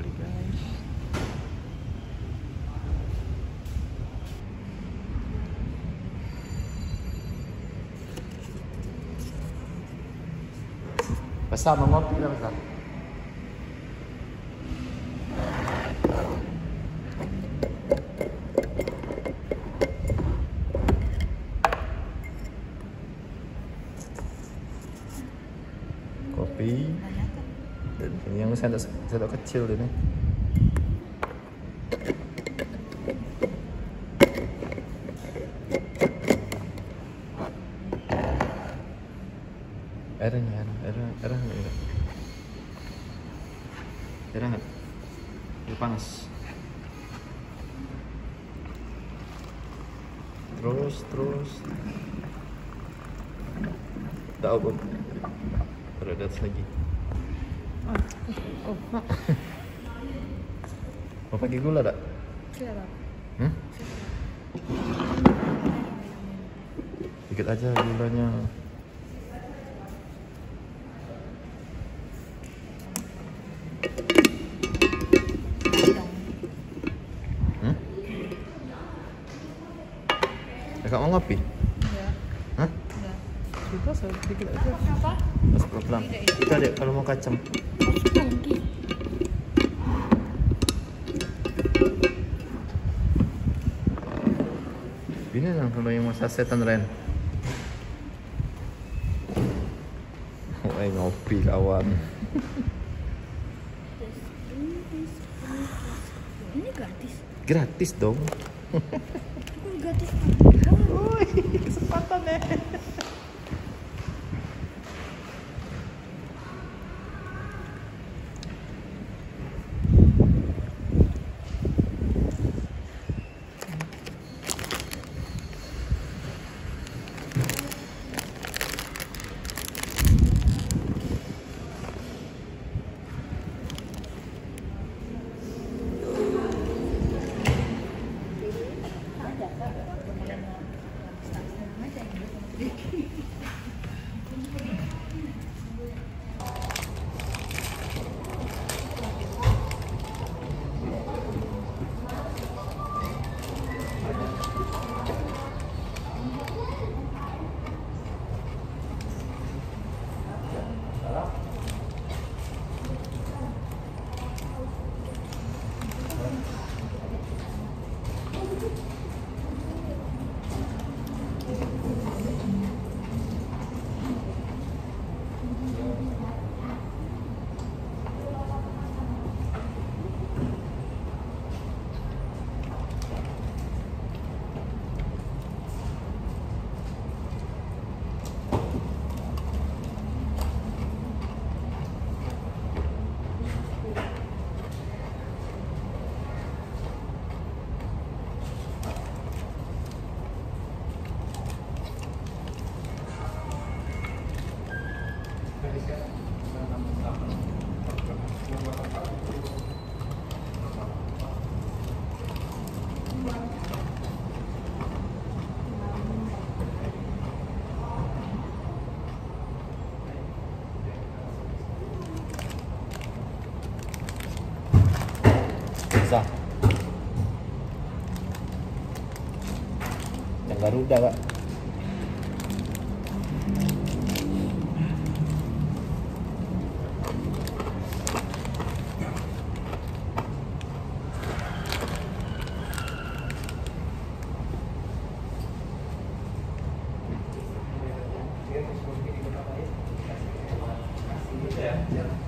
sorry guys. Basta mengopi lah basta. Kopi. Dan yang sendok kecil ini. Airnya nggak? Ini panas. Terus. Tahu belum? Ada atas lagi. Mau pakai gula tak? Siap. Dikit aja gulanya. Kakak mau ngopi? Enggak. Hah? Enggak. Sudah, sedikit aja. Apa? Terus pelan. Itu adek kalau mau kacang. Ini lah kalau yang mau sasetan Ren. Ngopi kawan. Ini gratis. Gratis dong. Bukan gratis. Woi, kesempatan ya. Bisa. Yang Garuda, Kak. Ya.